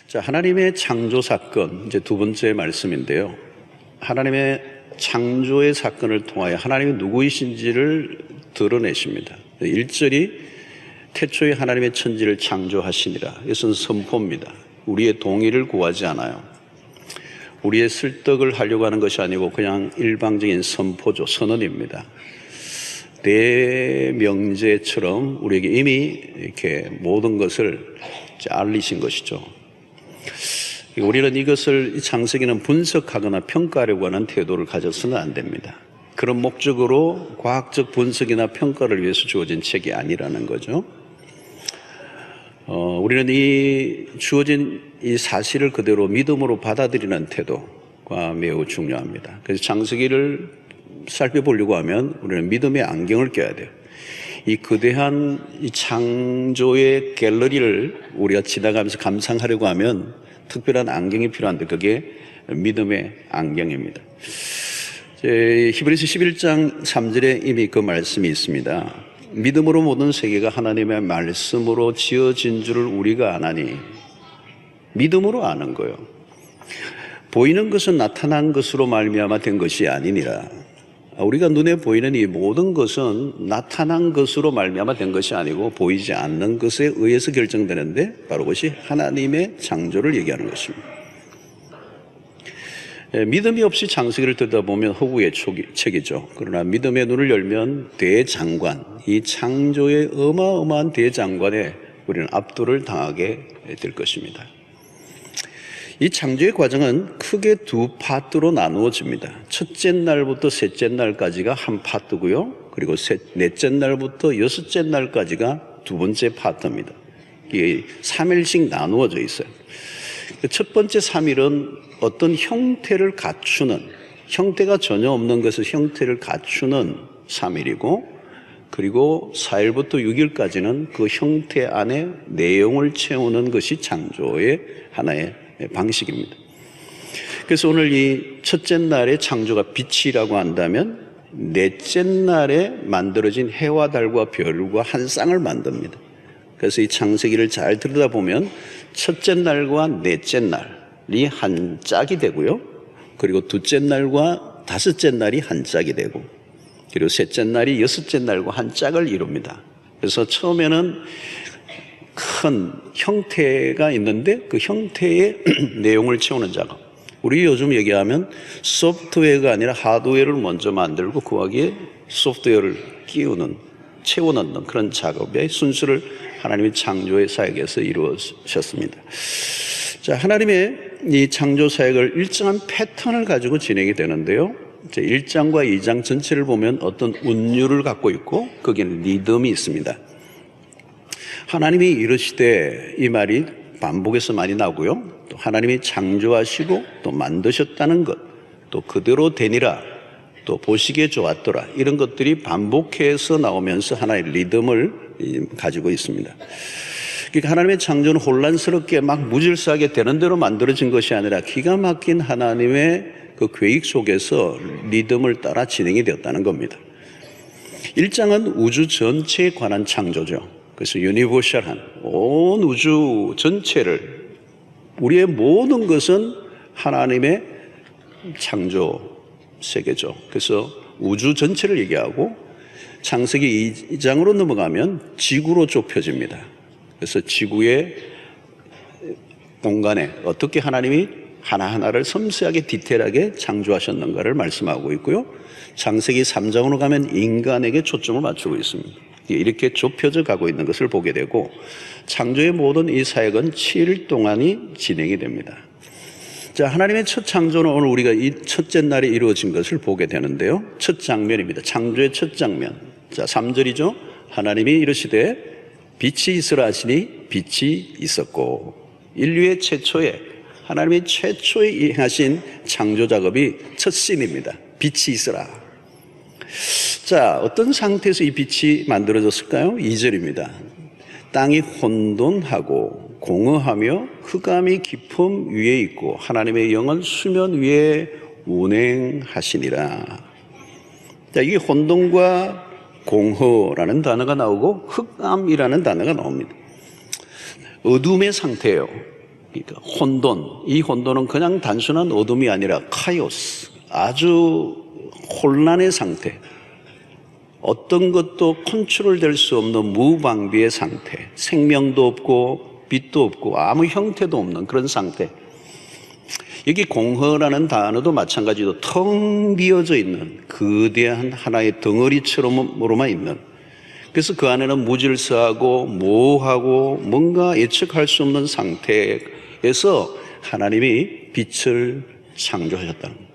자, 하나님의 창조 사건, 이제 두 번째 말씀인데요. 하나님의 창조의 사건을 통하여 하나님이 누구이신지를 드러내십니다. 1절이 태초에 하나님의 천지를 창조하시니라. 이것은 선포입니다. 우리의 동의를 구하지 않아요. 우리의 설득을 하려고 하는 것이 아니고 그냥 일방적인 선포죠. 선언입니다. 대명제처럼 우리에게 이미 이렇게 모든 것을 알리신 것이죠. 우리는 이것을, 이 창세기는 분석하거나 평가하려고 하는 태도를 가져서는 안 됩니다. 그런 목적으로 과학적 분석이나 평가를 위해서 주어진 책이 아니라는 거죠. 우리는 이 주어진 이 사실을 그대로 믿음으로 받아들이는 태도가 매우 중요합니다. 그래서 창세기를 살펴보려고 하면 우리는 믿음의 안경을 껴야 돼요. 이 거대한 이 창조의 갤러리를 우리가 지나가면서 감상하려고 하면 특별한 안경이 필요한데 그게 믿음의 안경입니다. 히브리서 11장 3절에 이미 그 말씀이 있습니다. 믿음으로 모든 세계가 하나님의 말씀으로 지어진 줄을 우리가 아나니. 믿음으로 아는 거예요. 보이는 것은 나타난 것으로 말미암아 된 것이 아니니라. 우리가 눈에 보이는 이 모든 것은 나타난 것으로 말미암아 된 것이 아니고 보이지 않는 것에 의해서 결정되는데 바로 그것이 하나님의 창조를 얘기하는 것입니다. 믿음이 없이 창세기를 들여다보면 허구의 책이죠. 그러나 믿음의 눈을 열면 대장관, 이 창조의 어마어마한 대장관에 우리는 압도를 당하게 될 것입니다. 이 창조의 과정은 크게 두 파트로 나누어집니다. 첫째 날부터 셋째 날까지가 한 파트고요. 그리고 넷째 날부터 여섯째 날까지가 두 번째 파트입니다. 이게 3일씩 나누어져 있어요. 첫 번째 3일은 어떤 형태를 갖추는, 형태가 전혀 없는 것을 형태를 갖추는 3일이고, 그리고 4일부터 6일까지는 그 형태 안에 내용을 채우는 것이 창조의 하나의 방식입니다. 그래서 오늘 이 첫째 날의 창조가 빛이라고 한다면 넷째 날에 만들어진 해와 달과 별과 한 쌍을 만듭니다. 그래서 이 창세기를 잘 들여다보면 첫째 날과 넷째 날이 한 짝이 되고요. 그리고 둘째 날과 다섯째 날이 한 짝이 되고, 그리고 셋째 날이 여섯째 날과 한 짝을 이룹니다. 그래서 처음에는 큰 형태가 있는데 그 형태의 내용을 채우는 작업. 우리 요즘 얘기하면 소프트웨어가 아니라 하드웨어를 먼저 만들고 그 거기에 소프트웨어를 끼우는, 채워넣는 그런 작업의 순수를 하나님의 창조의 사역에서 이루어졌습니다. 자, 하나님의 이 창조 사역을 일정한 패턴을 가지고 진행이 되는데요. 1장과 2장 전체를 보면 어떤 운율을 갖고 있고 거기에는 리듬이 있습니다. 하나님이 이르시되, 이 말이 반복해서 많이 나오고요. 또 하나님이 창조하시고 또 만드셨다는 것, 또 그대로 되니라, 또 보시기에 좋았더라, 이런 것들이 반복해서 나오면서 하나의 리듬을 가지고 있습니다. 그러니까 하나님의 창조는 혼란스럽게 막 무질서하게 되는 대로 만들어진 것이 아니라 기가 막힌 하나님의 그 계획 속에서 리듬을 따라 진행이 되었다는 겁니다. 1장은 우주 전체에 관한 창조죠. 그래서 유니버셜한 온 우주 전체를, 우리의 모든 것은 하나님의 창조 세계죠. 그래서 우주 전체를 얘기하고, 창세기 2장으로 넘어가면 지구로 좁혀집니다. 그래서 지구의 공간에 어떻게 하나님이 하나하나를 섬세하게 디테일하게 창조하셨는가를 말씀하고 있고요. 창세기 3장으로 가면 인간에게 초점을 맞추고 있습니다. 이렇게 좁혀져 가고 있는 것을 보게 되고, 창조의 모든 이 사역은 7일 동안이 진행이 됩니다. 자, 하나님의 첫 창조는 오늘 우리가 이 첫째 날에 이루어진 것을 보게 되는데요. 첫 장면입니다. 창조의 첫 장면. 자, 3절이죠. 하나님이 이르시되 빛이 있으라 하시니 빛이 있었고. 인류의 최초에, 하나님이 최초에 행하신 창조 작업이 첫 씬입니다. 빛이 있으라. 자, 어떤 상태에서 이 빛이 만들어졌을까요? 2절입니다. 땅이 혼돈하고 공허하며 흑암이 깊음 위에 있고 하나님의 영은 수면 위에 운행하시니라. 자, 이게 혼돈과 공허라는 단어가 나오고 흑암이라는 단어가 나옵니다. 어둠의 상태예요. 그러니까 혼돈, 이 혼돈은 그냥 단순한 어둠이 아니라 카오스, 아주 혼란의 상태, 어떤 것도 컨트롤될 수 없는 무방비의 상태, 생명도 없고 빛도 없고 아무 형태도 없는 그런 상태. 여기 공허라는 단어도 마찬가지로 텅 비어져 있는 거대한 하나의 덩어리처럼으로만 있는, 그래서 그 안에는 무질서하고 모호하고 뭔가 예측할 수 없는 상태에서 하나님이 빛을 창조하셨다는 겁니다.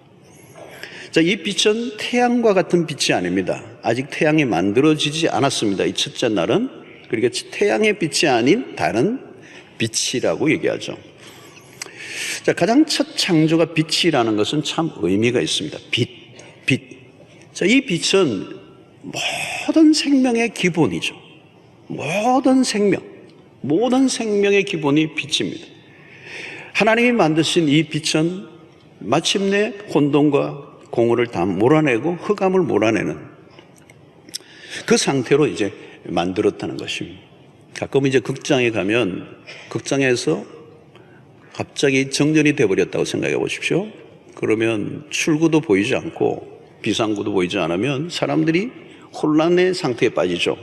자, 이 빛은 태양과 같은 빛이 아닙니다. 아직 태양이 만들어지지 않았습니다. 이 첫째 날은. 그러니까 태양의 빛이 아닌 다른 빛이라고 얘기하죠. 자, 가장 첫 창조가 빛이라는 것은 참 의미가 있습니다. 빛. 자, 이 빛은 모든 생명의 기본이죠. 모든 생명의 기본이 빛입니다. 하나님이 만드신 이 빛은 마침내 혼돈과 공허를 다 몰아내고 흑암을 몰아내는 그 상태로 이제 만들었다는 것입니다. 가끔 이제 극장에 가면 극장에서 갑자기 정전이 되어버렸다고 생각해 보십시오. 그러면 출구도 보이지 않고 비상구도 보이지 않으면 사람들이 혼란의 상태에 빠지죠.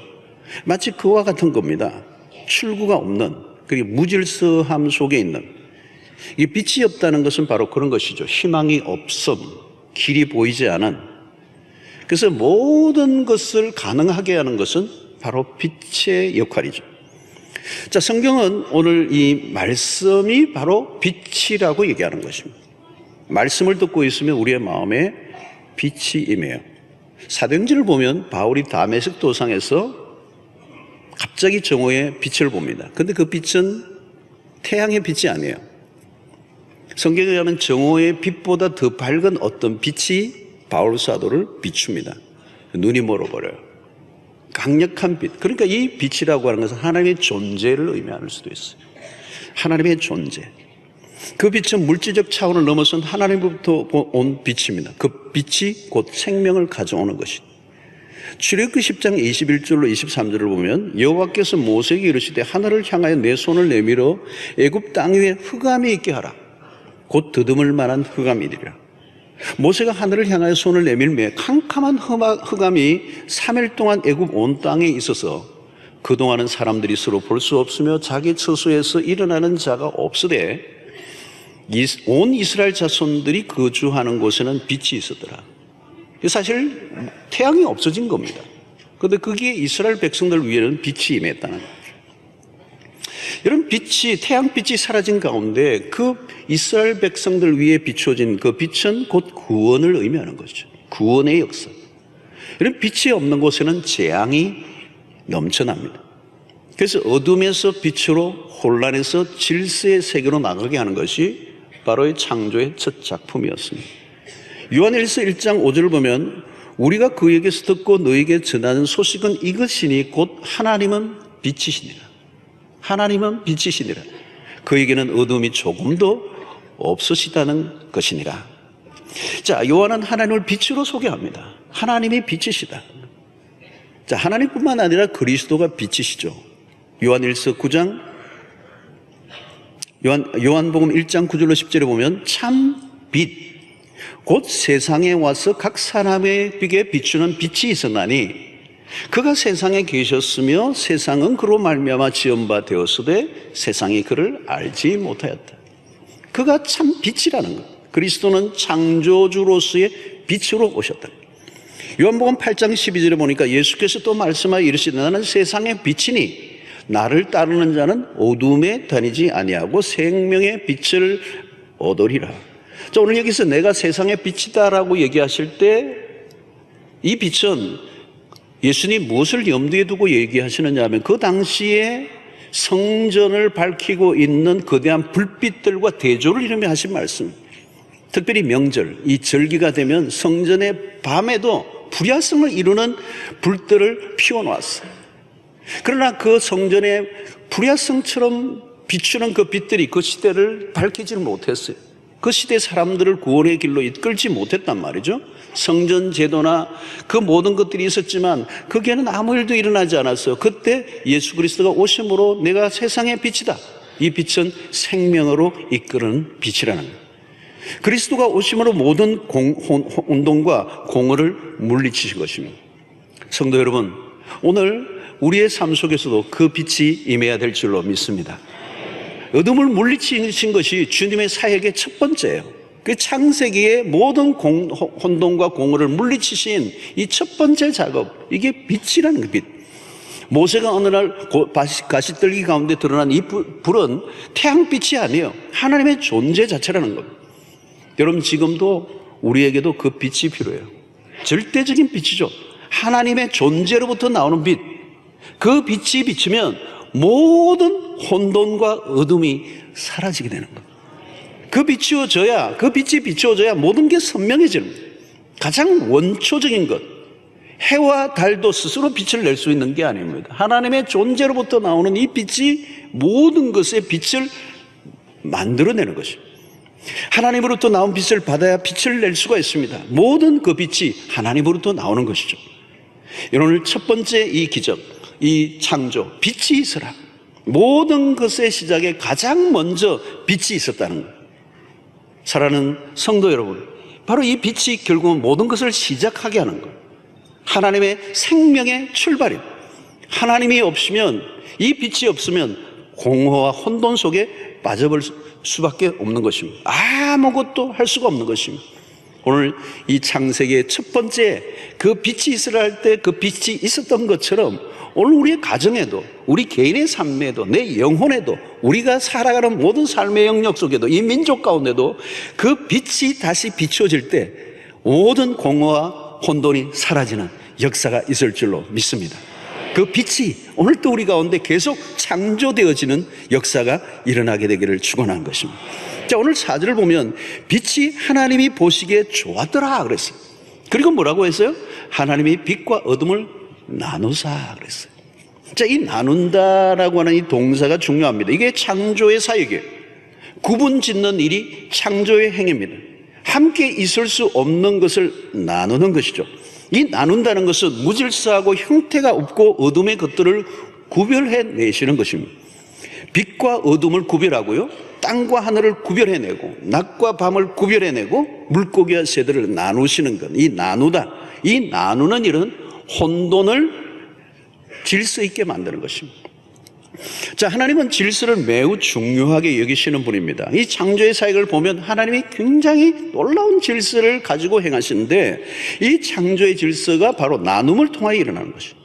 마치 그와 같은 겁니다. 출구가 없는, 그리고 무질서함 속에 있는, 이 빛이 없다는 것은 바로 그런 것이죠. 희망이 없음, 길이 보이지 않은. 그래서 모든 것을 가능하게 하는 것은 바로 빛의 역할이죠. 자, 성경은 오늘 이 말씀이 바로 빛이라고 얘기하는 것입니다. 말씀을 듣고 있으면 우리의 마음에 빛이 임해요. 사도행전을 보면 바울이 다메섹 도상에서 갑자기 정오의 빛을 봅니다. 근데 그 빛은 태양의 빛이 아니에요. 성경에 의하면 정오의 빛보다 더 밝은 어떤 빛이 바울 사도를 비춥니다. 눈이 멀어버려요. 강력한 빛. 그러니까 이 빛이라고 하는 것은 하나님의 존재를 의미할 수도 있어요. 하나님의 존재. 그 빛은 물질적 차원을 넘어선 하나님부터 온 빛입니다. 그 빛이 곧 생명을 가져오는 것이죠. 출애굽기 10장 21절로 23절을 보면 여호와께서 모세에게 이르시되 하늘을 향하여 내 손을 내밀어 애굽 땅 위에 흑암이 있게 하라. 곧 더듬을 만한 흑암이리라. 모세가 하늘을 향하여 손을 내밀매 캄캄한 흑암이 3일 동안 애굽 온 땅에 있어서 그동안은 사람들이 서로 볼 수 없으며 자기 처소에서 일어나는 자가 없으되 온 이스라엘 자손들이 거주하는 곳에는 빛이 있었더라. 사실 태양이 없어진 겁니다. 그런데 거기에 이스라엘 백성들 위에는 빛이 임했다는 거예요. 이런 빛이, 태양빛이 사라진 가운데 그 이스라엘 백성들 위에 비춰진 그 빛은 곧 구원을 의미하는 거죠. 구원의 역사. 이런 빛이 없는 곳에는 재앙이 넘쳐납니다. 그래서 어둠에서 빛으로, 혼란에서 질서의 세계로 나가게 하는 것이 바로 이 창조의 첫 작품이었습니다. 요한일서 1장 5절을 보면 우리가 그에게서 듣고 너에게 전하는 소식은 이것이니 곧 하나님은 빛이시니라. 하나님은 빛이시니라. 그에게는 어둠이 조금도 없으시다는 것이니라. 자, 요한은 하나님을 빛으로 소개합니다. 하나님이 빛이시다. 자, 하나님뿐만 아니라 그리스도가 빛이시죠. 요한일서 9장, 요한복음 1장 9절로 10절에 보면 참 빛, 곧 세상에 와서 각 사람에게 비추는 빛이 있었나니 그가 세상에 계셨으며 세상은 그로 말미암아 지은 바 되었으되 세상이 그를 알지 못하였다. 그가 참 빛이라는 것. 그리스도는 창조주로서의 빛으로 오셨다. 요한복음 8장 12절에 보니까 예수께서 또 말씀하여 이르시되 나는 세상의 빛이니 나를 따르는 자는 어둠에 다니지 아니하고 생명의 빛을 얻으리라. 자, 오늘 여기서 내가 세상의 빛이다라고 얘기하실 때 이 빛은 예수님이 무엇을 염두에 두고 얘기하시느냐 하면 그 당시에 성전을 밝히고 있는 거대한 불빛들과 대조를 이루며 하신 말씀. 특별히 명절, 이 절기가 되면 성전의 밤에도 불야성을 이루는 불들을 피워놓았어요. 그러나 그 성전의 불야성처럼 비추는 그 빛들이 그 시대를 밝히지를 못했어요. 그 시대 사람들을 구원의 길로 이끌지 못했단 말이죠. 성전 제도나 그 모든 것들이 있었지만 거기에는 아무 일도 일어나지 않았어요. 그때 예수 그리스도가 오심으로 내가 세상의 빛이다. 이 빛은 생명으로 이끄는 빛이라는 거예요. 그리스도가 오심으로 모든 혼돈과 공허를 물리치신 것입니다. 성도 여러분, 오늘 우리의 삶 속에서도 그 빛이 임해야 될 줄로 믿습니다. 어둠을 물리치신 것이 주님의 사역의 첫 번째예요. 그 창세기의 모든 혼돈과 공허를 물리치신 이 첫 번째 작업, 이게 빛이라는 그 빛. 모세가 어느 날 가시떨기 가운데 드러난 이 불은 태양빛이 아니에요. 하나님의 존재 자체라는 겁니다. 여러분, 지금도 우리에게도 그 빛이 필요해요. 절대적인 빛이죠. 하나님의 존재로부터 나오는 빛. 그 빛이 비치면 모든 혼돈과 어둠이 사라지게 되는 겁니다. 그 빛이 비추어져야 모든 게 선명해지는 거예요. 가장 원초적인 것. 해와 달도 스스로 빛을 낼 수 있는 게 아닙니다. 하나님의 존재로부터 나오는 이 빛이 모든 것의 빛을 만들어내는 것입니다. 하나님으로부터 나온 빛을 받아야 빛을 낼 수가 있습니다. 모든 그 빛이 하나님으로부터 나오는 것이죠. 오늘 첫 번째 이 기적, 이 창조, 빛이 있어라. 모든 것의 시작에 가장 먼저 빛이 있었다는 거예요. 사랑하는 성도 여러분, 바로 이 빛이 결국은 모든 것을 시작하게 하는 거예요. 하나님의 생명의 출발입니다. 하나님이 없으면, 이 빛이 없으면 공허와 혼돈 속에 빠져버릴 수밖에 없는 것입니다. 아무것도 할 수가 없는 것입니다. 오늘 이 창세기의 첫 번째 그 빛이 있으라 할 때 그 빛이 있었던 것처럼 오늘 우리의 가정에도, 우리 개인의 삶에도, 내 영혼에도, 우리가 살아가는 모든 삶의 영역 속에도, 이 민족 가운데도 그 빛이 다시 비추어질 때 모든 공허와 혼돈이 사라지는 역사가 있을 줄로 믿습니다. 그 빛이 오늘 또 우리 가운데 계속 창조되어지는 역사가 일어나게 되기를 축원한 것입니다. 자, 오늘 4절을 보면 빛이 하나님이 보시기에 좋았더라 그랬어요. 그리고 뭐라고 했어요? 하나님이 빛과 어둠을 나누사 그랬어요. 자, 이 나눈다라고 하는 이 동사가 중요합니다. 이게 창조의 사역이에요. 구분 짓는 일이 창조의 행위입니다. 함께 있을 수 없는 것을 나누는 것이죠. 이 나눈다는 것은 무질서하고 형태가 없고 어둠의 것들을 구별해 내시는 것입니다. 빛과 어둠을 구별하고요, 땅과 하늘을 구별해내고 낮과 밤을 구별해내고 물고기와 새들을 나누시는 것, 이 나누다, 이 나누는 일은 혼돈을 질서 있게 만드는 것입니다. 자, 하나님은 질서를 매우 중요하게 여기시는 분입니다. 이 창조의 사역을 보면 하나님이 굉장히 놀라운 질서를 가지고 행하시는데, 이 창조의 질서가 바로 나눔을 통하여 일어나는 것이죠.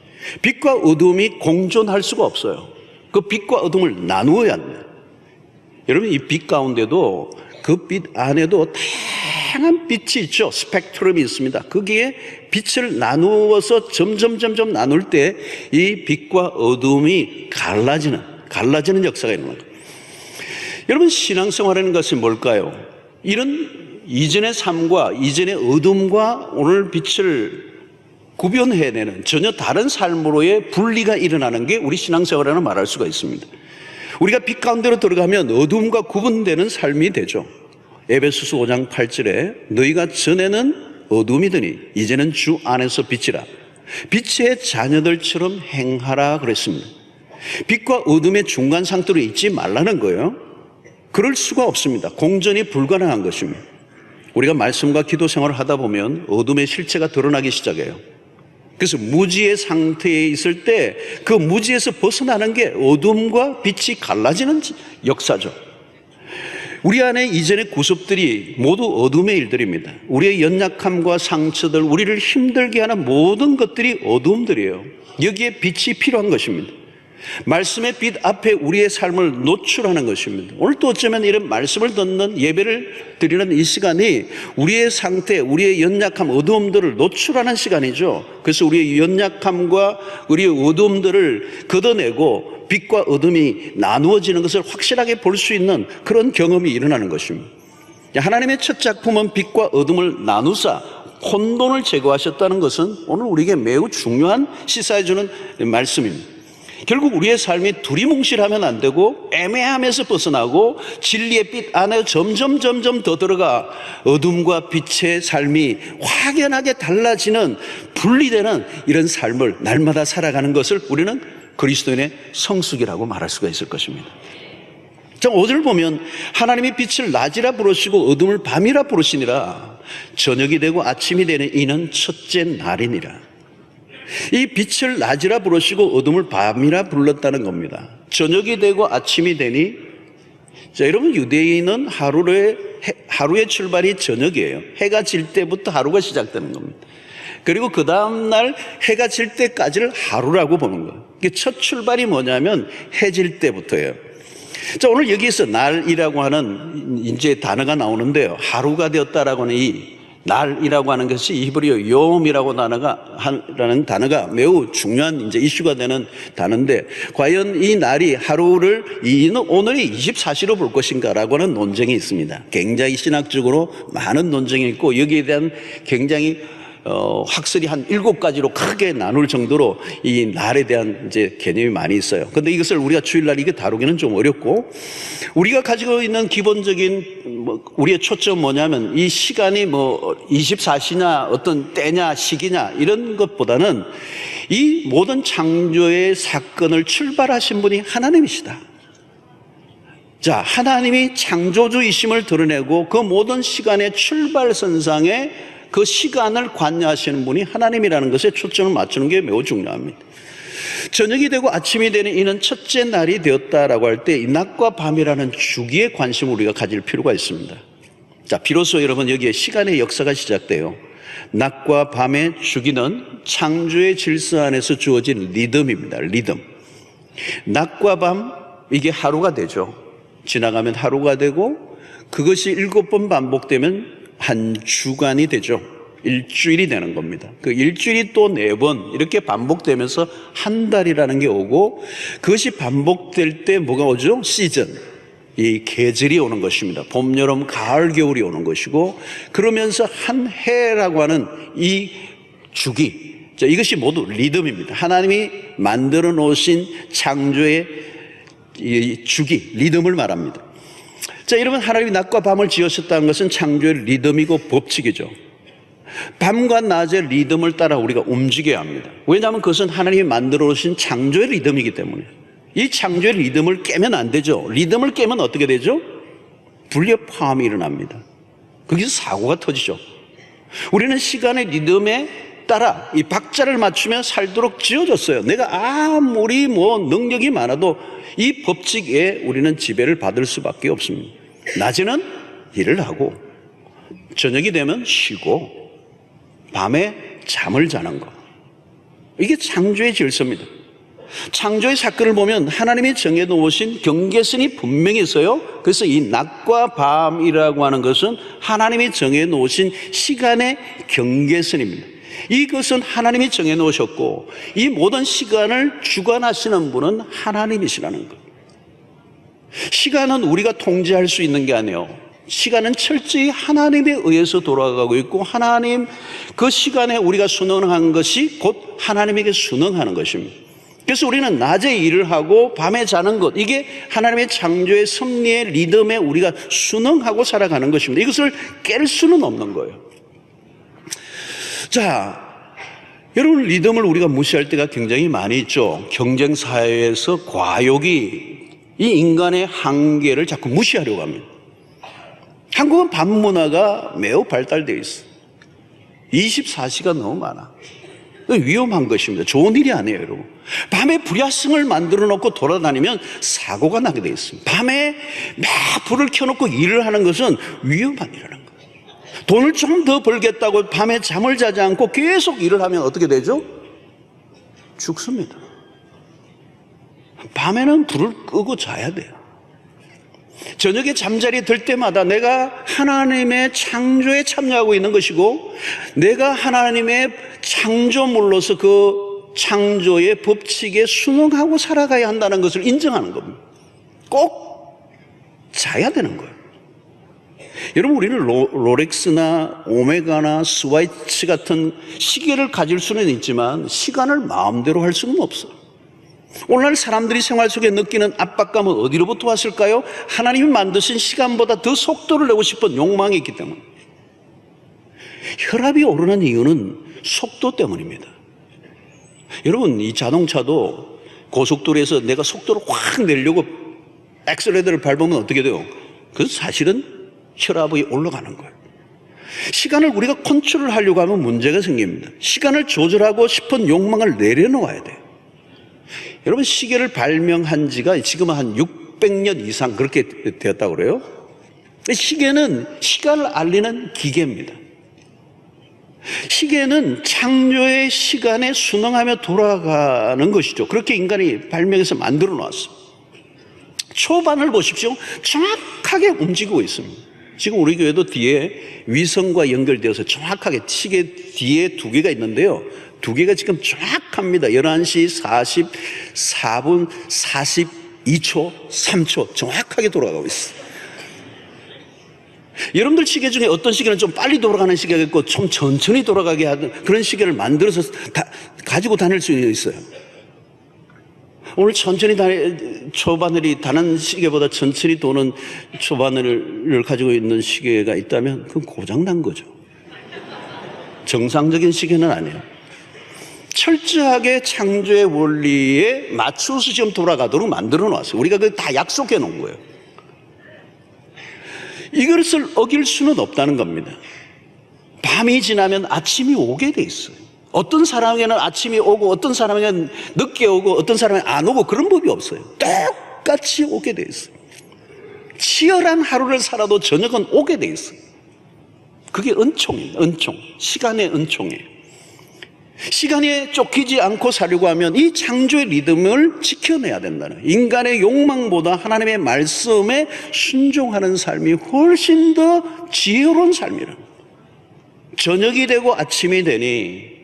빛과 어둠이 공존할 수가 없어요. 그 빛과 어둠을 나누어야 합니다. 여러분, 이 빛 가운데도, 그 빛 안에도 다양한 빛이 있죠. 스펙트럼이 있습니다. 거기에 빛을 나누어서 점점 나눌 때 이 빛과 어둠이 갈라지는 역사가 있는 거예요. 여러분, 신앙생활이라는 것이 뭘까요? 이런 이전의 삶과 이전의 어둠과 오늘 빛을 구별해내는 전혀 다른 삶으로의 분리가 일어나는 게 우리 신앙생활이라고 말할 수가 있습니다. 우리가 빛 가운데로 들어가면 어둠과 구분되는 삶이 되죠. 에베소서 5장 8절에 너희가 전에는 어둠이더니 이제는 주 안에서 빛이라, 빛의 자녀들처럼 행하라 그랬습니다. 빛과 어둠의 중간 상태로 있지 말라는 거예요. 그럴 수가 없습니다. 공존이 불가능한 것입니다. 우리가 말씀과 기도 생활을 하다 보면 어둠의 실체가 드러나기 시작해요. 그래서 무지의 상태에 있을 때 그 무지에서 벗어나는 게 어둠과 빛이 갈라지는 역사죠. 우리 안에 이전의 구습들이 모두 어둠의 일들입니다. 우리의 연약함과 상처들, 우리를 힘들게 하는 모든 것들이 어둠들이에요. 여기에 빛이 필요한 것입니다. 말씀의 빛 앞에 우리의 삶을 노출하는 것입니다. 오늘 또 어쩌면 이런 말씀을 듣는, 예배를 드리는 이 시간이 우리의 상태, 우리의 연약함, 어두움들을 노출하는 시간이죠. 그래서 우리의 연약함과 우리의 어두움들을 걷어내고 빛과 어둠이 나누어지는 것을 확실하게 볼 수 있는 그런 경험이 일어나는 것입니다. 하나님의 첫 작품은 빛과 어둠을 나누사 혼돈을 제거하셨다는 것은 오늘 우리에게 매우 중요한 시사해주는 말씀입니다. 결국 우리의 삶이 두리뭉실하면 안 되고 애매함에서 벗어나고 진리의 빛 안에 점점 더 들어가 어둠과 빛의 삶이 확연하게 달라지는, 분리되는 이런 삶을 날마다 살아가는 것을 우리는 그리스도인의 성숙이라고 말할 수가 있을 것입니다. 자, 5절 보면 하나님이 빛을 낮이라 부르시고 어둠을 밤이라 부르시니라. 저녁이 되고 아침이 되는 이는 첫째 날이니라. 이 빛을 낮이라 부르시고 어둠을 밤이라 불렀다는 겁니다. 저녁이 되고 아침이 되니, 자, 여러분, 유대인은 하루의 출발이 저녁이에요. 해가 질 때부터 하루가 시작되는 겁니다. 그리고 그 다음날 해가 질 때까지를 하루라고 보는 거예요. 첫 출발이 뭐냐면 해 질 때부터예요. 자, 오늘 여기에서 날이라고 하는 이제 단어가 나오는데요. 하루가 되었다라고 하는 이 날이라고 하는 것이 히브리어 요음이라고 라는 단어가 매우 중요한 이제 이슈가 되는 단어인데, 과연 이 날이 하루를 오늘이 24시로 볼 것인가라고 하는 논쟁이 있습니다. 굉장히 신학적으로 많은 논쟁이 있고, 여기에 대한 굉장히 학설이 한 7가지로 크게 나눌 정도로 이 날에 대한 이제 개념이 많이 있어요. 근데 이것을 우리가 주일날 이게 다루기는 좀 어렵고, 우리가 가지고 있는 기본적인 우리의 초점 뭐냐면 이 시간이 24시냐 어떤 때냐 시기냐 이런 것보다는 이 모든 창조의 사건을 출발하신 분이 하나님이시다. 자, 하나님이 창조주이심을 드러내고 그 모든 시간의 출발선상에 그 시간을 관여하시는 분이 하나님이라는 것에 초점을 맞추는 게 매우 중요합니다. 저녁이 되고 아침이 되는 이는 첫째 날이 되었다라고 할 때 이 낮과 밤이라는 주기에 관심을 우리가 가질 필요가 있습니다. 자, 비로소 여러분 여기에 시간의 역사가 시작돼요. 낮과 밤의 주기는 창조의 질서 안에서 주어진 리듬입니다. 리듬. 낮과 밤, 이게 하루가 되죠. 지나가면 하루가 되고, 그것이 7번 반복되면 한 주간이 되죠. 일주일이 되는 겁니다. 그 일주일이 또 4번 이렇게 반복되면서 한 달이라는 게 오고, 그것이 반복될 때 뭐가 오죠? 시즌, 이 계절이 오는 것입니다. 봄, 여름, 가을, 겨울이 오는 것이고, 그러면서 한 해라고 하는 이 주기, 자, 이것이 모두 리듬입니다. 하나님이 만들어 놓으신 창조의 이 주기, 리듬을 말합니다. 자, 여러분, 하나님이 낮과 밤을 지으셨다는 것은 창조의 리듬이고 법칙이죠. 밤과 낮의 리듬을 따라 우리가 움직여야 합니다. 왜냐하면 그것은 하나님이 만들어 놓으신 창조의 리듬이기 때문에. 이 창조의 리듬을 깨면 안 되죠. 리듬을 깨면 어떻게 되죠? 불협화음이 일어납니다. 거기서 사고가 터지죠. 우리는 시간의 리듬에 따라 이 박자를 맞추며 살도록 지어졌어요. 내가 아무리 능력이 많아도 이 법칙에 우리는 지배를 받을 수밖에 없습니다. 낮에는 일을 하고, 저녁이 되면 쉬고, 밤에 잠을 자는 것. 이게 창조의 질서입니다. 창조의 사건을 보면 하나님이 정해놓으신 경계선이 분명히 있어요. 그래서 이 낮과 밤이라고 하는 것은 하나님이 정해놓으신 시간의 경계선입니다. 이것은 하나님이 정해놓으셨고, 이 모든 시간을 주관하시는 분은 하나님이시라는 것. 시간은 우리가 통제할 수 있는 게 아니에요. 시간은 철저히 하나님에 의해서 돌아가고 있고, 하나님 그 시간에 우리가 순응한 것이 곧 하나님에게 순응하는 것입니다. 그래서 우리는 낮에 일을 하고 밤에 자는 것, 이게 하나님의 창조의 섭리의 리듬에 우리가 순응하고 살아가는 것입니다. 이것을 깰 수는 없는 거예요. 자, 여러분, 리듬을 우리가 무시할 때가 굉장히 많이 있죠. 경쟁 사회에서 과욕이 이 인간의 한계를 자꾸 무시하려고 합니다. 한국은 밤 문화가 매우 발달되어 있어요. 24시가 너무 많아. 위험한 것입니다. 좋은 일이 아니에요, 여러분. 밤에 불야성을 만들어 놓고 돌아다니면 사고가 나게 되어 있습니다. 밤에 막 불을 켜놓고 일을 하는 것은 위험한 일이라는 거예요. 돈을 좀 더 벌겠다고 밤에 잠을 자지 않고 계속 일을 하면 어떻게 되죠? 죽습니다. 밤에는 불을 끄고 자야 돼요. 저녁에 잠자리에 들 때마다 내가 하나님의 창조에 참여하고 있는 것이고, 내가 하나님의 창조물로서 그 창조의 법칙에 순응하고 살아가야 한다는 것을 인정하는 겁니다. 꼭 자야 되는 거예요. 여러분, 우리는 롤렉스나 오메가나 스와이치 같은 시계를 가질 수는 있지만 시간을 마음대로 할 수는 없어요. 오늘날 사람들이 생활 속에 느끼는 압박감은 어디로부터 왔을까요? 하나님이 만드신 시간보다 더 속도를 내고 싶은 욕망이 있기 때문에. 혈압이 오르는 이유는 속도 때문입니다. 여러분, 이 자동차도 고속도로에서 내가 속도를 확 내려고 엑셀레이터를 밟으면 어떻게 돼요? 그건 사실은 혈압이 올라가는 거예요. 시간을 우리가 컨트롤하려고 하면 문제가 생깁니다. 시간을 조절하고 싶은 욕망을 내려놓아야 돼요. 여러분, 시계를 발명한 지가 지금은 한 600년 이상 그렇게 되었다고 그래요. 시계는 시간을 알리는 기계입니다. 시계는 창조의 시간에 순응하며 돌아가는 것이죠. 그렇게 인간이 발명해서 만들어 놨어요. 초반을 보십시오. 정확하게 움직이고 있습니다. 지금 우리 교회도 뒤에 위성과 연결되어서 정확하게 시계 뒤에 2개가 있는데요. 2개가 지금 정확합니다. 11시 44분 42초 3초 정확하게 돌아가고 있어요. 여러분들 시계 중에 어떤 시계는 좀 빨리 돌아가는 시계가 있고 좀 천천히 돌아가게 하는 그런 시계를 만들어서 가지고 다닐 수 있어요. 오늘 천천히 초바늘이 다른 시계보다 천천히 도는 초바늘을 가지고 있는 시계가 있다면 그건 고장난 거죠. 정상적인 시계는 아니에요. 철저하게 창조의 원리에 맞춰서 지금 돌아가도록 만들어 놨어요. 우리가 그걸 다 약속해 놓은 거예요. 이것을 어길 수는 없다는 겁니다. 밤이 지나면 아침이 오게 돼 있어요. 어떤 사람에게는 아침이 오고 어떤 사람에게는 늦게 오고 어떤 사람에게는 안 오고 그런 법이 없어요. 똑같이 오게 돼 있어요. 치열한 하루를 살아도 저녁은 오게 돼 있어요. 그게 은총입니다. 은총. 시간의 은총이에요. 시간에 쫓기지 않고 살려고 하면 이 창조의 리듬을 지켜내야 된다는, 인간의 욕망보다 하나님의 말씀에 순종하는 삶이 훨씬 더 지혜로운 삶이라. 저녁이 되고 아침이 되니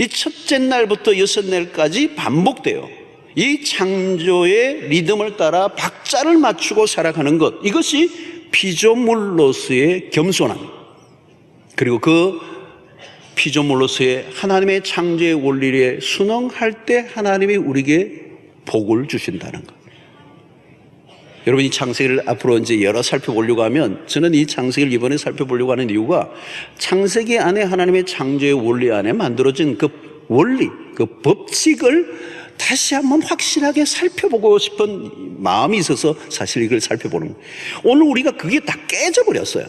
이 첫째 날부터 6날까지 반복돼요. 이 창조의 리듬을 따라 박자를 맞추고 살아가는 것, 이것이 피조물로서의 겸손함, 그리고 그 피조물로서의 하나님의 창조의 원리에 순응할 때 하나님이 우리에게 복을 주신다는 것. 여러분, 이 창세기를 앞으로 이제 열어 살펴보려고 하면, 저는 이 창세기를 이번에 살펴보려고 하는 이유가 창세기 안에 하나님의 창조의 원리 안에 만들어진 그 원리, 그 법칙을 다시 한번 확실하게 살펴보고 싶은 마음이 있어서 사실 이걸 살펴보는 거예요. 오늘 우리가 그게 다 깨져버렸어요.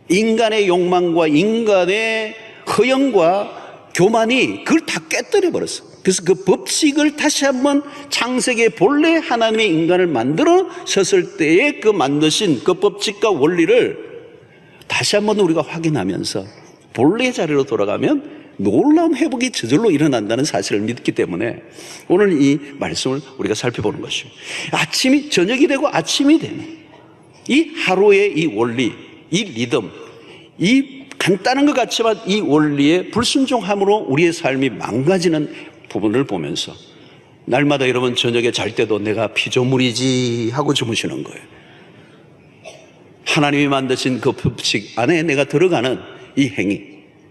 인간의 욕망과 인간의 허영과 교만이 그걸 다 깨뜨려 버렸어요. 그래서 그 법칙을 다시 한번 창세기의 본래 하나님의 인간을 만들어셨을 때에 그 만드신 그 법칙과 원리를 다시 한번 우리가 확인하면서 본래의 자리로 돌아가면 놀라운 회복이 저절로 일어난다는 사실을 믿기 때문에 오늘 이 말씀을 우리가 살펴보는 것입니다. 아침이 저녁이 되고 아침이 되는 이 하루의 이 원리, 이 리듬, 이 간단한 것 같지만 이 원리에 불순종함으로 우리의 삶이 망가지는 부분을 보면서 날마다 여러분 저녁에 잘 때도 내가 피조물이지 하고 주무시는 거예요. 하나님이 만드신 그 법칙 안에 내가 들어가는 이 행위,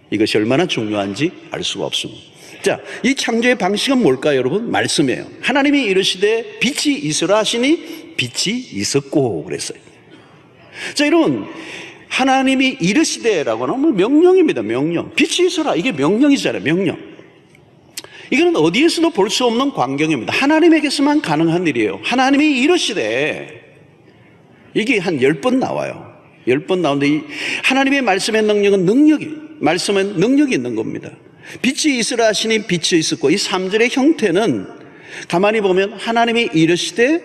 이것이 얼마나 중요한지 알 수가 없습니다. 자, 이 창조의 방식은 뭘까요, 여러분? 말씀이에요. 하나님이 이르시되 빛이 있으라 하시니 빛이 있었고 그랬어요. 자, 여러분, 하나님이 이르시되라고 하면 명령입니다. 명령. 빛이 있어라. 이게 명령이잖아요. 명령. 이거는 어디에서도 볼 수 없는 광경입니다. 하나님에게서만 가능한 일이에요. 하나님이 이르시되, 이게 한 10번 나와요. 10번 나오는데 이 하나님의 말씀의 능력은 말씀은 능력이 있는 겁니다. 빛이 있으라 하시니 빛이 있었고, 이 3절의 형태는 가만히 보면 하나님이 이르시되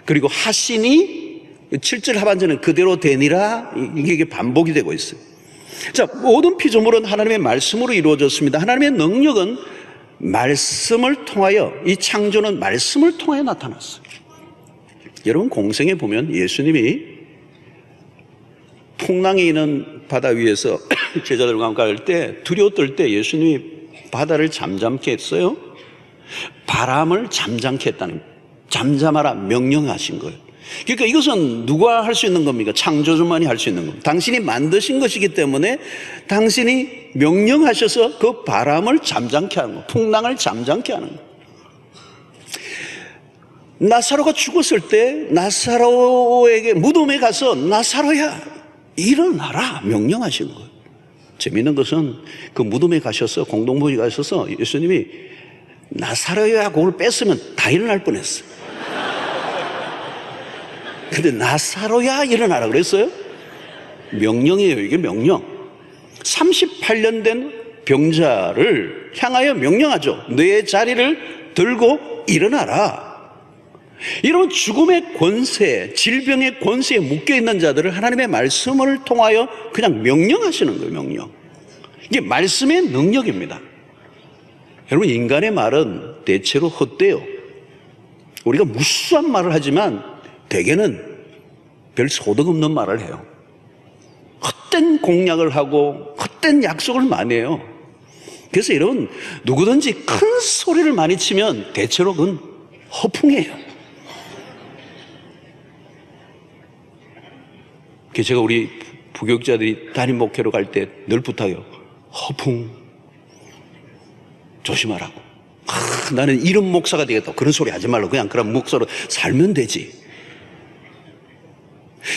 그리고 하시니 7절 하반절은 그대로 되니라, 이게 반복이 되고 있어요. 자, 모든 피조물은 하나님의 말씀으로 이루어졌습니다. 하나님의 능력은 말씀을 통하여, 이 창조는 말씀을 통하여 나타났어요. 여러분, 공생에 보면 예수님이 풍랑이 있는 바다 위에서 제자들과 함께 갈 때 두려워 떨 때 예수님이 바다를 잠잠케 했어요. 바람을 잠잠케 했다는, 잠잠하라 명령하신 거예요. 그러니까 이것은 누가 할 수 있는 겁니까? 창조주만이 할 수 있는 겁니다. 당신이 만드신 것이기 때문에 당신이 명령하셔서 그 바람을 잠잠케 하는 거, 풍랑을 잠잠케 하는 거. 나사로가 죽었을 때 나사로에게 무덤에 가서 나사로야 일어나라 명령하신 거예요. 재미있는 것은 그 무덤에 가셔서, 공동묘지에 가셔서 예수님이 나사로야 그걸 뺐으면 다 일어날 뻔했어요. 근데 나사로야 일어나라 그랬어요? 명령이에요. 이게 명령. 38년 된 병자를 향하여 명령하죠. 내 자리를 들고 일어나라. 이런 죽음의 권세, 질병의 권세에 묶여있는 자들을 하나님의 말씀을 통하여 그냥 명령하시는 거예요. 명령. 이게 말씀의 능력입니다. 여러분, 인간의 말은 대체로 헛되요. 우리가 무수한 말을 하지만 대개는 별 소득 없는 말을 해요. 헛된 공약을 하고 헛된 약속을 많이 해요. 그래서 여러분, 누구든지 큰 소리를 많이 치면 대체로 그건 허풍이에요. 제가 우리 부교육자들이 담임 목회로 갈 때 늘 부탁해요. 허풍 조심하라고. 나는 이런 목사가 되겠다. 그런 소리 하지 말고 그냥 그런 목사로 살면 되지.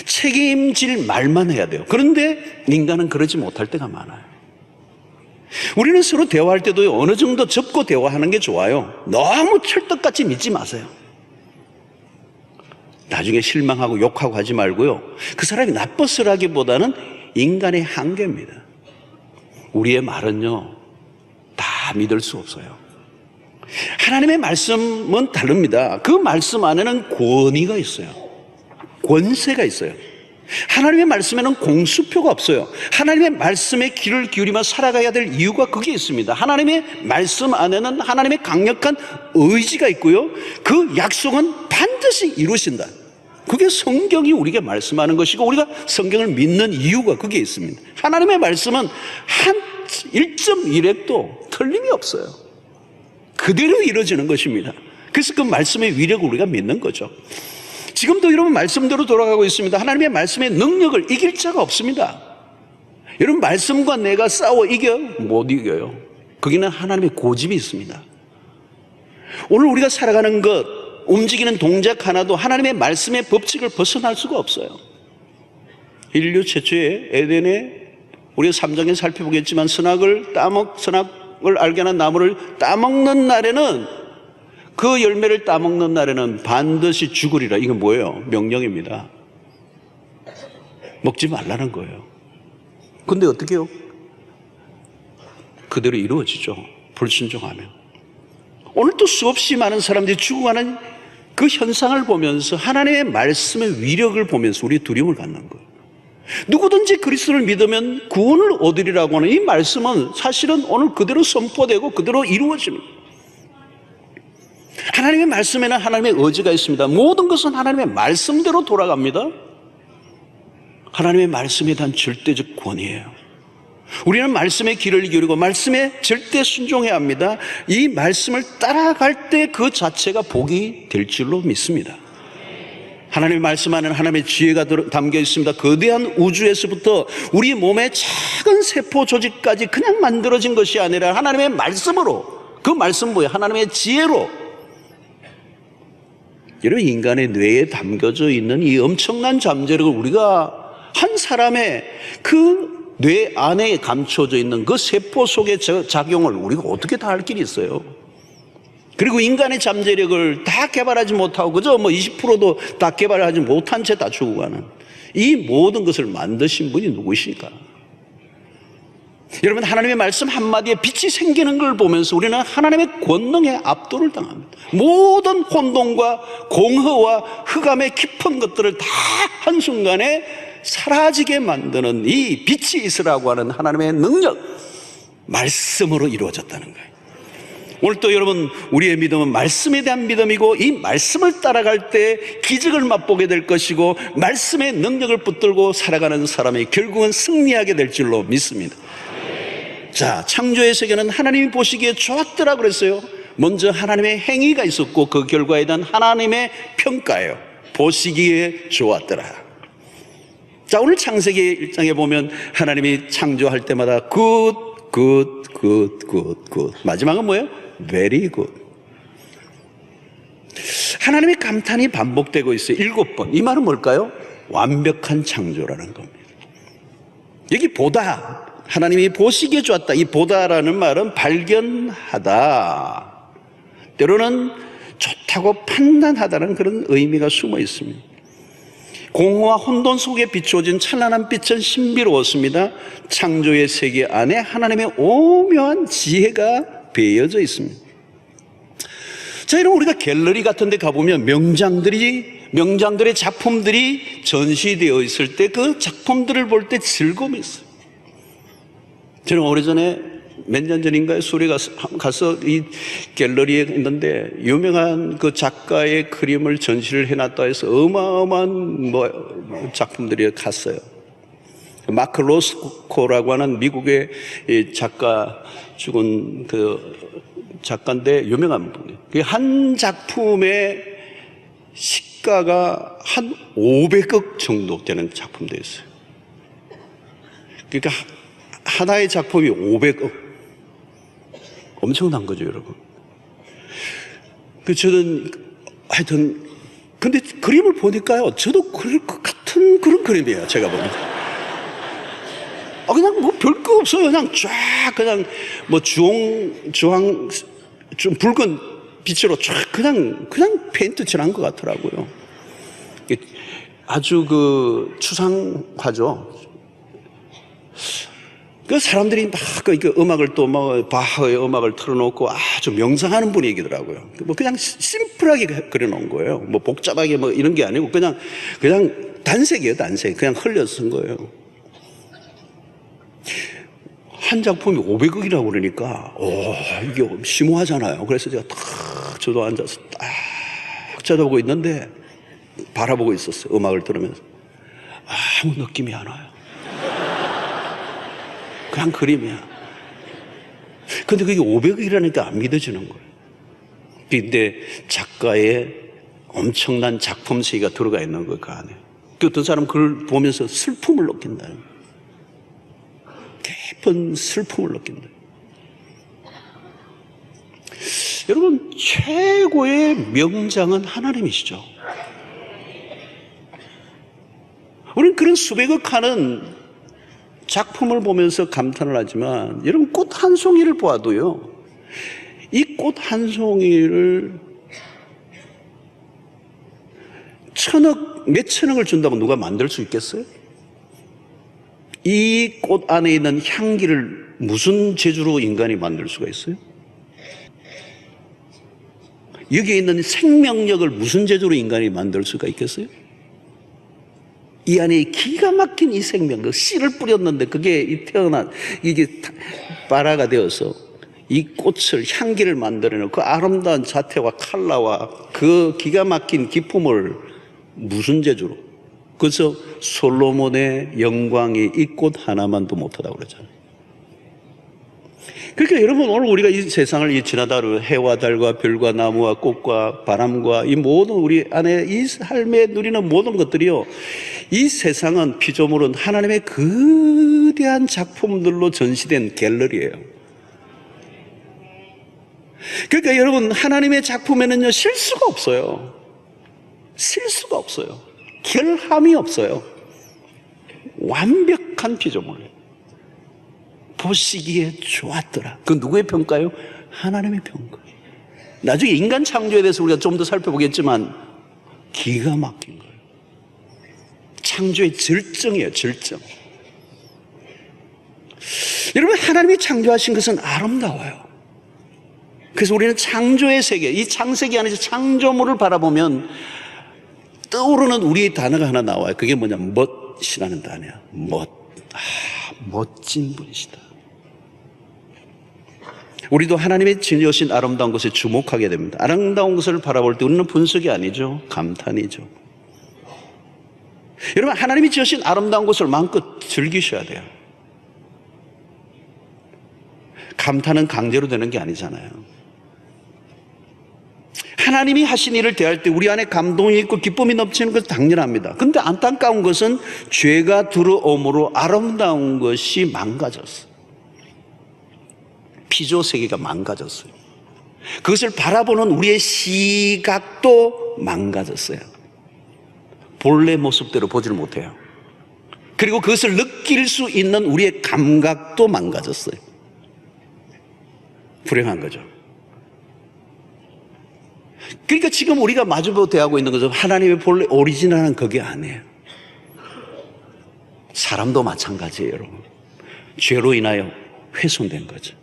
책임질 말만 해야 돼요. 그런데 인간은 그러지 못할 때가 많아요. 우리는 서로 대화할 때도 어느 정도 접고 대화하는 게 좋아요. 너무 철떡같이 믿지 마세요. 나중에 실망하고 욕하고 하지 말고요. 그 사람이 나빴으라기보다는 인간의 한계입니다. 우리의 말은요, 다 믿을 수 없어요. 하나님의 말씀은 다릅니다. 그 말씀 안에는 권위가 있어요. 권세가 있어요. 하나님의 말씀에는 공수표가 없어요. 하나님의 말씀에 귀를 기울이며 살아가야 될 이유가 그게 있습니다. 하나님의 말씀 안에는 하나님의 강력한 의지가 있고요. 그 약속은 반드시 이루신다. 그게 성경이 우리에게 말씀하는 것이고 우리가 성경을 믿는 이유가 그게 있습니다. 하나님의 말씀은 한 1.1획도 틀림이 없어요. 그대로 이루어지는 것입니다. 그래서 그 말씀의 위력을 우리가 믿는 거죠. 지금도 여러분 말씀대로 돌아가고 있습니다. 하나님의 말씀의 능력을 이길 자가 없습니다. 여러분, 말씀과 내가 싸워 이겨? 못 이겨요. 거기는 하나님의 고집이 있습니다. 오늘 우리가 살아가는 것, 움직이는 동작 하나도 하나님의 말씀의 법칙을 벗어날 수가 없어요. 인류 최초의 에덴에 우리가 3장에 살펴보겠지만 선악을 알게 하는 나무를 따먹는 날에는, 그 열매를 따먹는 날에는 반드시 죽으리라. 이건 뭐예요? 명령입니다. 먹지 말라는 거예요. 근데 어떻게 해요? 그대로 이루어지죠. 불순종하면. 오늘도 수없이 많은 사람들이 죽어가는 그 현상을 보면서 하나님의 말씀의 위력을 보면서 우리 두려움을 갖는 거예요. 누구든지 그리스도를 믿으면 구원을 얻으리라고 하는 이 말씀은 사실은 오늘 그대로 선포되고 그대로 이루어지는 거예요. 하나님의 말씀에는 하나님의 의지가 있습니다. 모든 것은 하나님의 말씀대로 돌아갑니다. 하나님의 말씀에 대한 절대적 권위예요. 우리는 말씀의 길을 기울이고 말씀에 절대 순종해야 합니다. 이 말씀을 따라갈 때 그 자체가 복이 될 줄로 믿습니다. 하나님의 말씀 안에는 하나님의 지혜가 담겨 있습니다. 거대한 우주에서부터 우리 몸의 작은 세포 조직까지 그냥 만들어진 것이 아니라 하나님의 말씀으로, 그 말씀 뭐예요? 하나님의 지혜로. 여러분, 인간의 뇌에 담겨져 있는 이 엄청난 잠재력을 우리가 한 사람의 그 뇌 안에 감춰져 있는 그 세포 속의 작용을 우리가 어떻게 다 할 길이 있어요? 그리고 인간의 잠재력을 다 개발하지 못하고 그저 20%도 다 개발하지 못한 채 다 죽어가는 이 모든 것을 만드신 분이 누구십니까? 여러분, 하나님의 말씀 한마디에 빛이 생기는 걸 보면서 우리는 하나님의 권능에 압도를 당합니다. 모든 혼돈과 공허와 흑암의 깊은 것들을 다 한순간에 사라지게 만드는 이 빛이 있으라고 하는 하나님의 능력, 말씀으로 이루어졌다는 거예요. 오늘 또 여러분, 우리의 믿음은 말씀에 대한 믿음이고 이 말씀을 따라갈 때 기적을 맛보게 될 것이고 말씀의 능력을 붙들고 살아가는 사람이 결국은 승리하게 될 줄로 믿습니다. 자, 창조의 세계는 하나님이 보시기에 좋았더라 그랬어요. 먼저 하나님의 행위가 있었고 그 결과에 대한 하나님의 평가예요. 보시기에 좋았더라. 자, 오늘 창세기 1장에 보면 하나님이 창조할 때마다 good, good, good, good, good. 마지막은 뭐예요? very good. 하나님의 감탄이 반복되고 있어요. 7번. 이 말은 뭘까요? 완벽한 창조라는 겁니다. 여기 보다, 하나님이 보시기에 좋았다. 이 보다라는 말은 발견하다, 때로는 좋다고 판단하다는 그런 의미가 숨어 있습니다. 공허와 혼돈 속에 비추어진 찬란한 빛은 신비로웠습니다. 창조의 세계 안에 하나님의 오묘한 지혜가 배어져 있습니다. 자, 여러분, 우리가 갤러리 같은 데 가보면 명장들의 작품들이 전시되어 있을 때 그 작품들을 볼 때 즐거움이 있어요. 저는 오래전에 몇 년 전인가요? 수리에 가서 이 갤러리에 있는데 유명한 그 작가의 그림을 전시를 해놨다 해서 어마어마한 작품들이 갔어요. 마크 로스코라고 하는 미국의 작가, 죽은 그 작가인데 유명한 분이에요. 한 작품의 시가가 한 500억 정도 되는 작품들이었어요. 그러니까 하나의 작품이 500억. 엄청난 거죠, 여러분. 저는 하여튼, 근데 그림을 보니까요, 저도 그럴 것 같은 그런 그림이에요, 제가 보니까. 그냥 뭐 별 거 없어요. 그냥 쫙, 그냥 뭐 주황, 좀 붉은 빛으로 쫙 그냥 페인트 칠한 것 같더라고요. 아주 그 추상화죠. 그 사람들이 막 그 음악을 또 뭐 바하의 음악을 틀어놓고 아주 명상하는 분위기더라고요. 뭐 그냥 심플하게 그려놓은 거예요. 뭐 복잡하게 뭐 이런 게 아니고 그냥 단색이에요, 단색. 그냥 흘려서 쓴 거예요. 한 작품이 500억이라고 그러니까, 이게 심오하잖아요. 그래서 제가 딱 저도 앉아서 딱 쳐다보고 있는데, 바라보고 있었어요. 음악을 들으면서. 아무 느낌이 안 와요. 그냥 그림이야. 근데 그게 500억이라니까 안 믿어지는 거예요. 근데 작가의 엄청난 작품 세계가 들어가 있는 거 그 안에. 그 어떤 사람은 그걸 보면서 슬픔을 느낀다는 거예요. 깊은 슬픔을 느낀다. 여러분, 최고의 명장은 하나님이시죠. 우리는 그런 수백억 하는 작품을 보면서 감탄을 하지만, 여러분, 꽃 한 송이를 보아도요, 이 꽃 한 송이를 몇 천억을 준다고 누가 만들 수 있겠어요? 이 꽃 안에 있는 향기를 무슨 재주로 인간이 만들 수가 있어요? 여기에 있는 생명력을 무슨 재주로 인간이 만들 수가 있겠어요? 이 안에 기가 막힌 이 생명, 그 씨를 뿌렸는데 그게 이게 발화가 되어서 이 꽃을, 향기를 만들어내는 그 아름다운 자태와 컬러와 그 기가 막힌 기품을 무슨 재주로? 그래서 솔로몬의 영광이 이 꽃 하나만도 못하다고 그러잖아요. 그러니까 여러분, 오늘 우리가 이 세상을 지나다 해와 달과 별과 나무와 꽃과 바람과 이 모든 우리 안에 이 삶에 누리는 모든 것들이요, 이 세상은 피조물은 하나님의 거대한 작품들로 전시된 갤러리예요. 그러니까 여러분, 하나님의 작품에는요, 실수가 없어요. 실수가 없어요. 결함이 없어요. 완벽한 피조물이에요. 보시기에 좋았더라. 그 누구의 평가요? 하나님의 평가. 나중에 인간 창조에 대해서 우리가 좀 더 살펴보겠지만 기가 막힌 거예요. 창조의 절정이에요, 절정. 여러분, 하나님이 창조하신 것은 아름다워요. 그래서 우리는 창조의 세계, 이 창세기 안에서 창조물을 바라보면 떠오르는 우리의 단어가 하나 나와요. 그게 뭐냐? 멋이라는 단어야. 멋진 분이시다. 우리도 하나님의 지으신 아름다운 것에 주목하게 됩니다. 아름다운 것을 바라볼 때 우리는 분석이 아니죠. 감탄이죠. 여러분, 하나님이 지으신 아름다운 것을 마음껏 즐기셔야 돼요. 감탄은 강제로 되는 게 아니잖아요. 하나님이 하신 일을 대할 때 우리 안에 감동이 있고 기쁨이 넘치는 것은 당연합니다. 그런데 안타까운 것은 죄가 들어옴으로 아름다운 것이 망가졌어요. 피조 세계가 망가졌어요. 그것을 바라보는 우리의 시각도 망가졌어요. 본래 모습대로 보지를 못해요. 그리고 그것을 느낄 수 있는 우리의 감각도 망가졌어요. 불행한 거죠. 그러니까 지금 우리가 마주보고 대하고 있는 것은 하나님의 본래 오리지널한 그게 아니에요. 사람도 마찬가지예요, 여러분. 죄로 인하여 훼손된 거죠.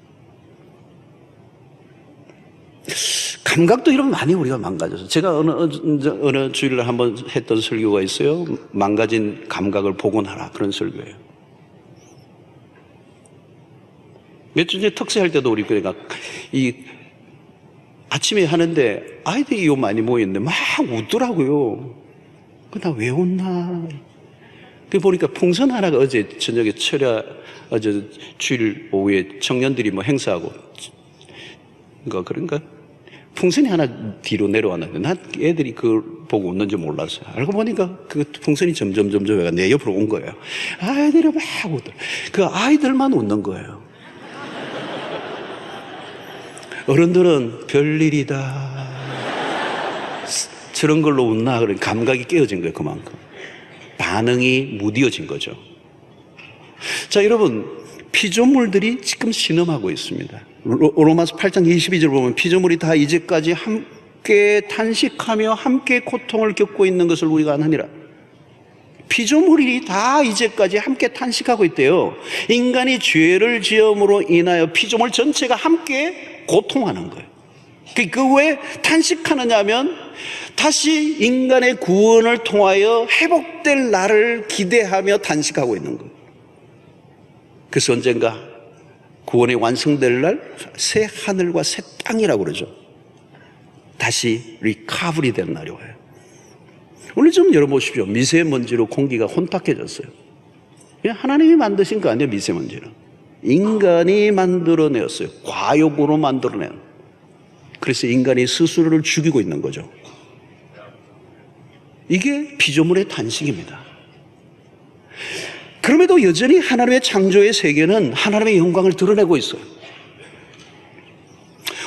감각도 이런 많이 우리가 망가져서, 제가 어느 주일날 한번 했던 설교가 있어요. 망가진 감각을 복원하라, 그런 설교예요. 몇 주 전에 특세할 때도 우리 그러니까 아침에 하는데 아이들이 요 많이 모였는데 막 웃더라고요. 나 왜 웃나? 그 보니까 풍선 하나가 어제 저녁에 어제 주일 오후에 청년들이 뭐 행사하고 그런가 풍선이 하나 뒤로 내려왔는데 난 애들이 그걸 보고 웃는지 몰랐어요. 알고 보니까 그 풍선이 점점 내 옆으로 온 거예요. 아이들이 막 웃더라. 그 아이들만 웃는 거예요. 어른들은 별일이다. 저런 걸로 웃나? 그런 감각이 깨어진 거예요, 그만큼. 반응이 무뎌진 거죠. 자, 여러분, 피조물들이 지금 신음하고 있습니다. 로마서 8장 22절 보면 피조물이 다 이제까지 함께 탄식하며 함께 고통을 겪고 있는 것을 우리가 아느니라. 피조물이 다 이제까지 함께 탄식하고 있대요. 인간이 죄를 지음으로 인하여 피조물 전체가 함께 고통하는 거예요. 그 왜 탄식하느냐 하면 다시 인간의 구원을 통하여 회복될 날을 기대하며 탄식하고 있는 거예요. 그래서 언젠가 구원이 완성될 날 새 하늘과 새 땅이라고 그러죠. 다시 리커버리 된 날이 와요. 오늘 좀 열어보십시오. 미세먼지로 공기가 혼탁해졌어요. 하나님이 만드신 거 아니에요, 미세먼지는. 인간이 만들어내었어요. 과욕으로 만들어낸. 그래서 인간이 스스로를 죽이고 있는 거죠. 이게 피조물의 탄식입니다. 그럼에도 여전히 하나님의 창조의 세계는 하나님의 영광을 드러내고 있어요.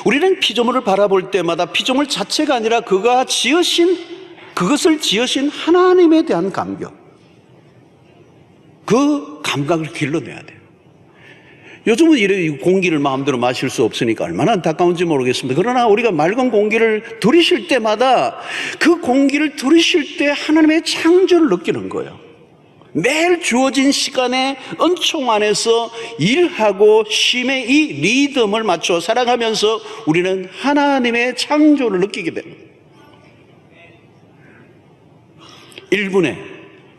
우리는 피조물을 바라볼 때마다 피조물 자체가 아니라 그것을 지으신 하나님에 대한 감격, 그 감각을 길러내야 돼요. 요즘은 이래 공기를 마음대로 마실 수 없으니까 얼마나 안타까운지 모르겠습니다. 그러나 우리가 맑은 공기를 들이쉴 때마다 그 공기를 들이쉴 때 하나님의 창조를 느끼는 거예요. 매일 주어진 시간에 은총 안에서 일하고 쉼의 이 리듬을 맞춰 살아가면서 우리는 하나님의 창조를 느끼게 됩니다. 1분에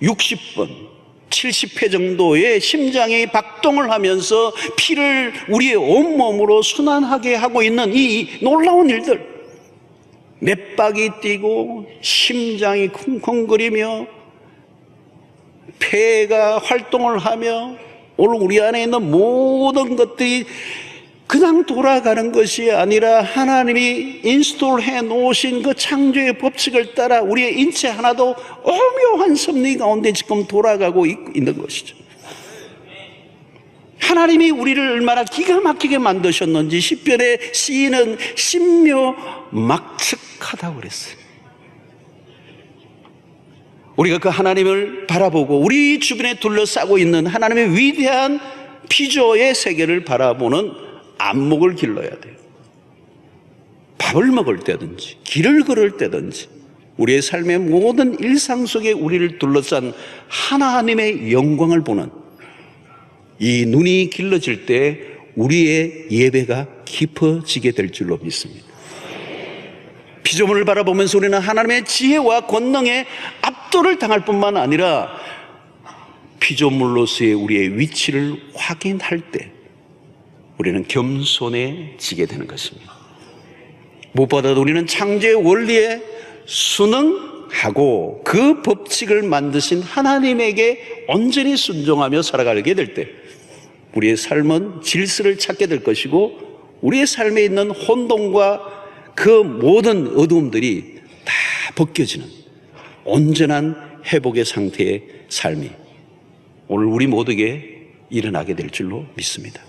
60번 70회 정도의 심장이 박동을 하면서 피를 우리의 온몸으로 순환하게 하고 있는 이 놀라운 일들, 맥박이 뛰고 심장이 쿵쿵거리며 폐가 활동을 하며 오늘 우리 안에 있는 모든 것들이 그냥 돌아가는 것이 아니라 하나님이 인스톨해 놓으신 그 창조의 법칙을 따라 우리의 인체 하나도 오묘한 섭리 가운데 지금 돌아가고 있는 것이죠. 하나님이 우리를 얼마나 기가 막히게 만드셨는지 시편의 시인은 신묘막측하다고 그랬어요. 우리가 그 하나님을 바라보고 우리 주변에 둘러싸고 있는 하나님의 위대한 피조의 세계를 바라보는 안목을 길러야 돼요. 밥을 먹을 때든지 길을 걸을 때든지 우리의 삶의 모든 일상 속에 우리를 둘러싼 하나님의 영광을 보는 이 눈이 길러질 때 우리의 예배가 깊어지게 될 줄로 믿습니다. 피조물을 바라보면서 우리는 하나님의 지혜와 권능에 압도를 당할 뿐만 아니라 피조물로서의 우리의 위치를 확인할 때 우리는 겸손해지게 되는 것입니다. 무엇보다도 우리는 창조의 원리에 순응하고 그 법칙을 만드신 하나님에게 온전히 순종하며 살아가게 될 때 우리의 삶은 질서를 찾게 될 것이고 우리의 삶에 있는 혼돈과 그 모든 어두움들이 다 벗겨지는 온전한 회복의 상태의 삶이 오늘 우리 모두에게 일어나게 될 줄로 믿습니다.